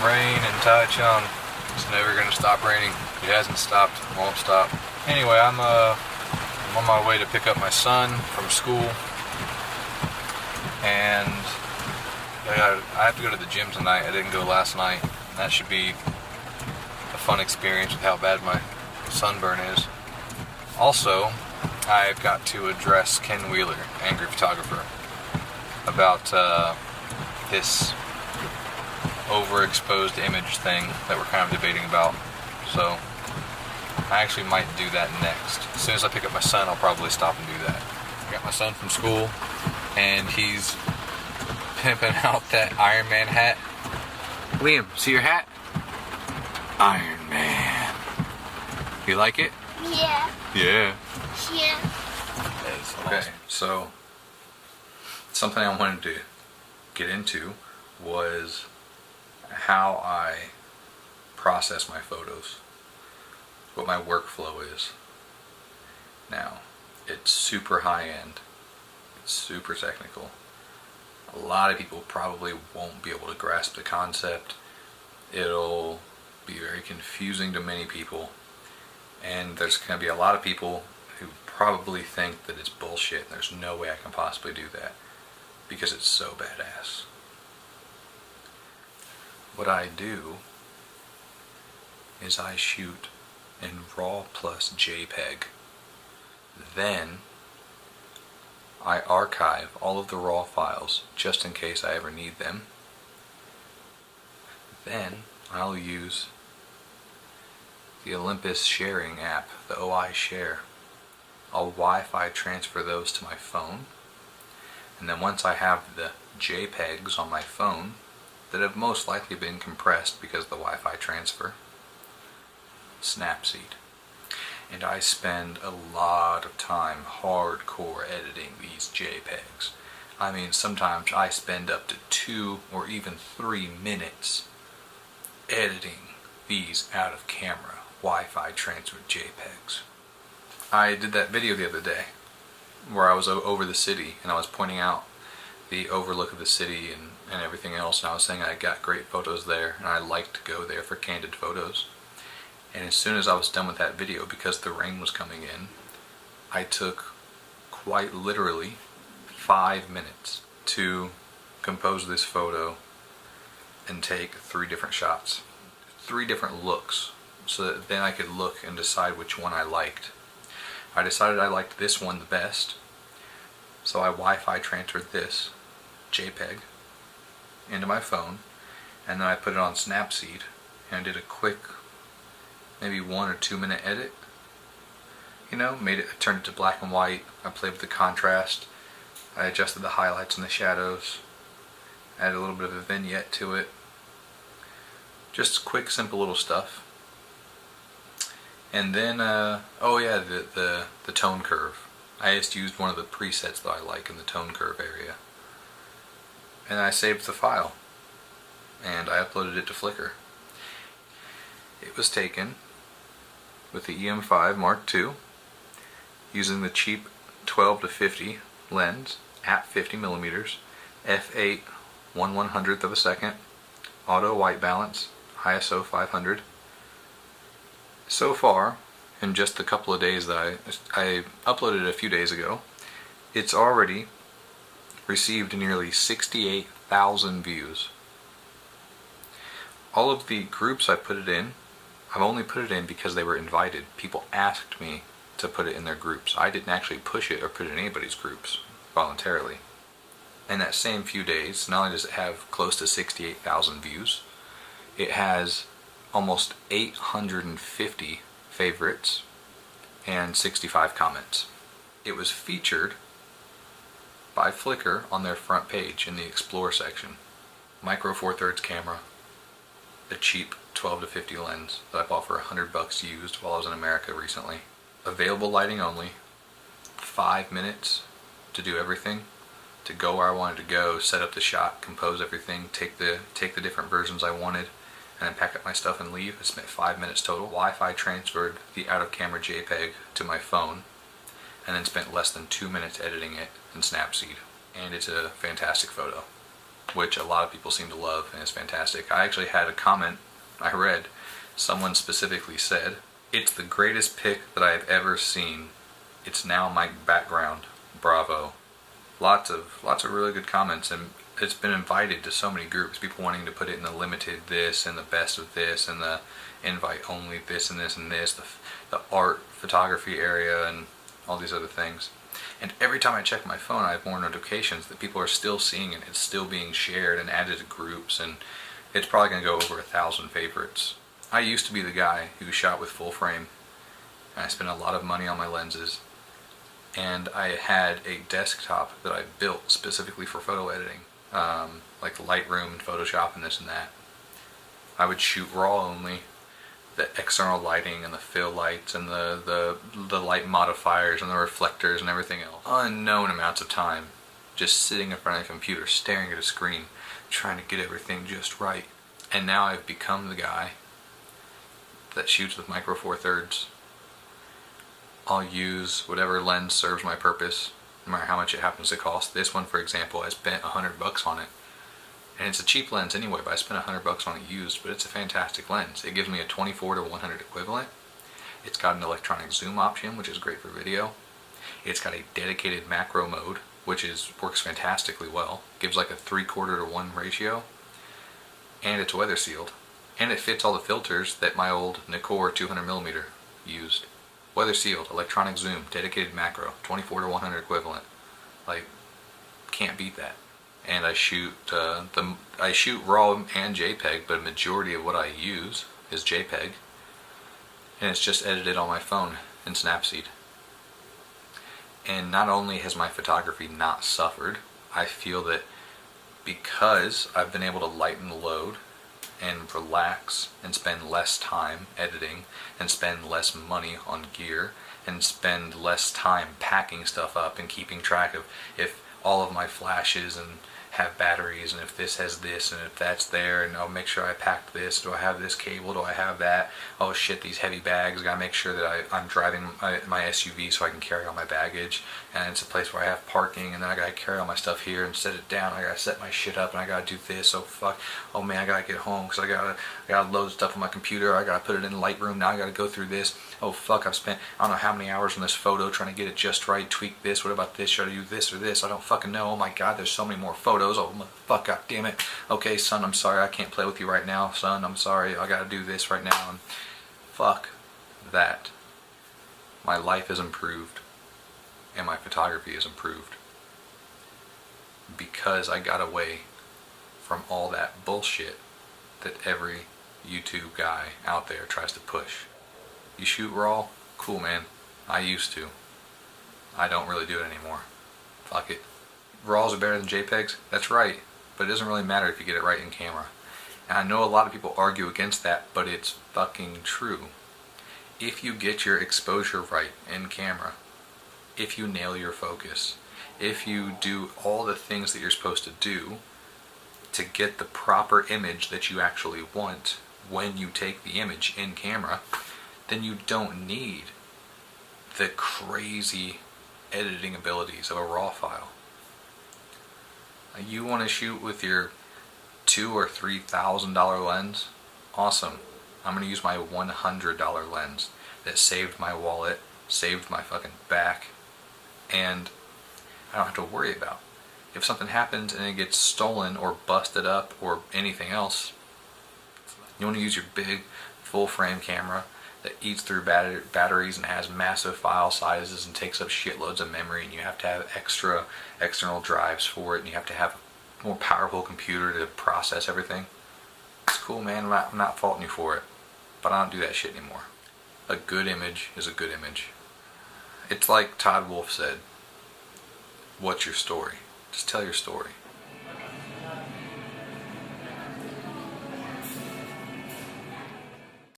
Rain in Taichung. It's never gonna stop raining. It hasn't stopped, won't stop. Anyway, I'm on my way to pick up my son from school, and I have to go to the gym tonight. I didn't go last night. That should be a fun experience with how bad my sunburn is. Also, I've got to address Ken Wheeler, angry photographer, about this overexposed image thing that we're kind of debating about. So I actually might do that next. As soon as I pick up my son, I'll probably stop and do that. I got my son from school, and he's pimping out that Iron Man hat. Liam, see your hat? Iron Man. You like it? Yeah. Yeah. Yeah. Okay, so something I wanted to get into was how I process my photos, what my workflow is. Now, it's super high-end, it's super technical. A lot of people probably won't be able to grasp the concept. It'll be very confusing to many people, and there's going to be a lot of people who probably think that it's bullshit and there's no way I can possibly do that because it's so badass. What I do is I shoot in RAW plus JPEG. Then I archive all of the RAW files just in case I ever need them. Then I'll use the Olympus sharing app, the OI Share. I'll Wi-Fi transfer those to my phone, and then once I have the JPEGs on my phone that have most likely been compressed because of the Wi-Fi transfer, Snapseed. And I spend a lot of time hardcore editing these JPEGs. I mean, sometimes I spend up to 2 or even 3 minutes editing these out of camera Wi-Fi transferred JPEGs. I did that video the other day where I was over the city and I was pointing out the overlook of the city and everything else, and I was saying I got great photos there and I like to go there for candid photos. And as soon as I was done with that video, because the rain was coming in, I took quite literally 5 minutes to compose this photo and take 3 different shots, 3 different looks, so that then I could look and decide which one I liked. I decided I liked this one the best, so I Wi-Fi transferred this JPEG into my phone, and then I put it on Snapseed and did a quick, maybe 1 or 2 minute edit. You know, turned it to black and white. I played with the contrast. I adjusted the highlights and the shadows. Added a little bit of a vignette to it. Just quick, simple little stuff. And then, oh yeah, the tone curve. I just used one of the presets that I like in the tone curve area. And I saved the file. And I uploaded it to Flickr. It was taken with the EM5 Mark II, using the cheap 12 to 50 lens at 50mm, f8 1/100th of a second, auto white balance, ISO 500. So far, in just the couple of days that I uploaded it a few days ago, it's already received nearly 68,000 views. All of the groups I put it in, I've only put it in because they were invited. People asked me to put it in their groups. I didn't actually push it or put it in anybody's groups voluntarily. In that same few days, not only does it have close to 68,000 views, it has almost 850 favorites and 65 comments. It was featured by Flickr on their front page in the Explore section. Micro Four Thirds camera, a cheap 12 to 50 lens that I bought for $100 used while I was in America recently. Available lighting only, 5 minutes to do everything, to go where I wanted to go, set up the shot, compose everything, take the different versions I wanted, and then pack up my stuff and leave. I spent 5 minutes total. Wi-Fi transferred the out-of-camera JPEG to my phone, and then spent less than 2 minutes editing it in Snapseed. And it's a fantastic photo. which a lot of people seem to love, and it's fantastic. I actually had a comment I read. Someone specifically said, "It's the greatest pic that I've ever seen. It's now my background. Bravo." Lots of really good comments, and it's been invited to so many groups. People wanting to put it in the limited this and the best of this and the invite only this and this and this, the art photography area and all these other things. And every time I check my phone, I have more notifications that people are still seeing it. It's still being shared and added to groups, and it's probably going to go over 1,000 favorites. I used to be the guy who shot with full frame, and I spent a lot of money on my lenses, and I had a desktop that I built specifically for photo editing, like Lightroom and Photoshop and this and that. I would shoot raw only. The external lighting and the fill lights and the light modifiers and the reflectors and everything else. Unknown amounts of time just sitting in front of a computer, staring at a screen, trying to get everything just right. And now I've become the guy that shoots with micro four thirds. I'll use whatever lens serves my purpose, no matter how much it happens to cost. This one, for example, I spent $100 on it. And it's a cheap lens anyway, but I spent $100 on it used, but it's a fantastic lens. It gives me a 24 to 100 equivalent. It's got an electronic zoom option, which is great for video. It's got a dedicated macro mode, which works fantastically well. Gives like a 3/4 to 1 ratio. And it's weather sealed. And it fits all the filters that my old Nikkor 200mm used. Weather sealed, electronic zoom, dedicated macro, 24 to 100 equivalent. Like, can't beat that. And I shoot RAW and JPEG, but a majority of what I use is JPEG, and it's just edited on my phone in Snapseed. And not only has my photography not suffered, I feel that because I've been able to lighten the load and relax and spend less time editing and spend less money on gear and spend less time packing stuff up and keeping track of if all of my flashes and have batteries and if this has this and if that's there, and I'll make sure I packed this. Do I have this cable? Do I have that? Oh shit, these heavy bags. I gotta make sure that I'm driving my SUV so I can carry all my baggage, and it's a place where I have parking, and then I gotta carry all my stuff here and set it down. I gotta set my shit up, and I gotta do this. Oh fuck, oh man, I gotta get home because I gotta load stuff on my computer. I gotta put it in Lightroom. Now I gotta go through this. Oh fuck, I've spent I don't know how many hours on this photo trying to get it just right. Tweak this. What about this? Should I do this or this? I don't fucking know. Oh my god, there's so many more photos. Oh fuck, god damn it. Okay, son, I'm sorry. I can't play with you right now. Son, I'm sorry. I gotta do this right now. And fuck that. My life has improved, and my photography has improved because I got away from all that bullshit that every YouTube guy out there tries to push. You shoot raw? Cool, man. I used to. I don't really do it anymore. Fuck it. RAWs are better than JPEGs? That's right. But it doesn't really matter if you get it right in camera. And I know a lot of people argue against that, but it's fucking true. If you get your exposure right in camera, if you nail your focus, if you do all the things that you're supposed to do to get the proper image that you actually want when you take the image in camera, then you don't need the crazy editing abilities of a RAW file. You want to shoot with your $2,000 or $3,000 lens? Awesome. I'm going to use my $100 lens that saved my wallet, saved my fucking back, and I don't have to worry about. If something happens and it gets stolen or busted up or anything else, you want to use your big full frame camera that eats through batteries and has massive file sizes and takes up shitloads of memory, and you have to have extra external drives for it, and you have to have a more powerful computer to process everything. It's cool, man. I'm not faulting you for it, but I don't do that shit anymore. A good image is a good image. It's like Todd Wolfe said, what's your story? Just tell your story.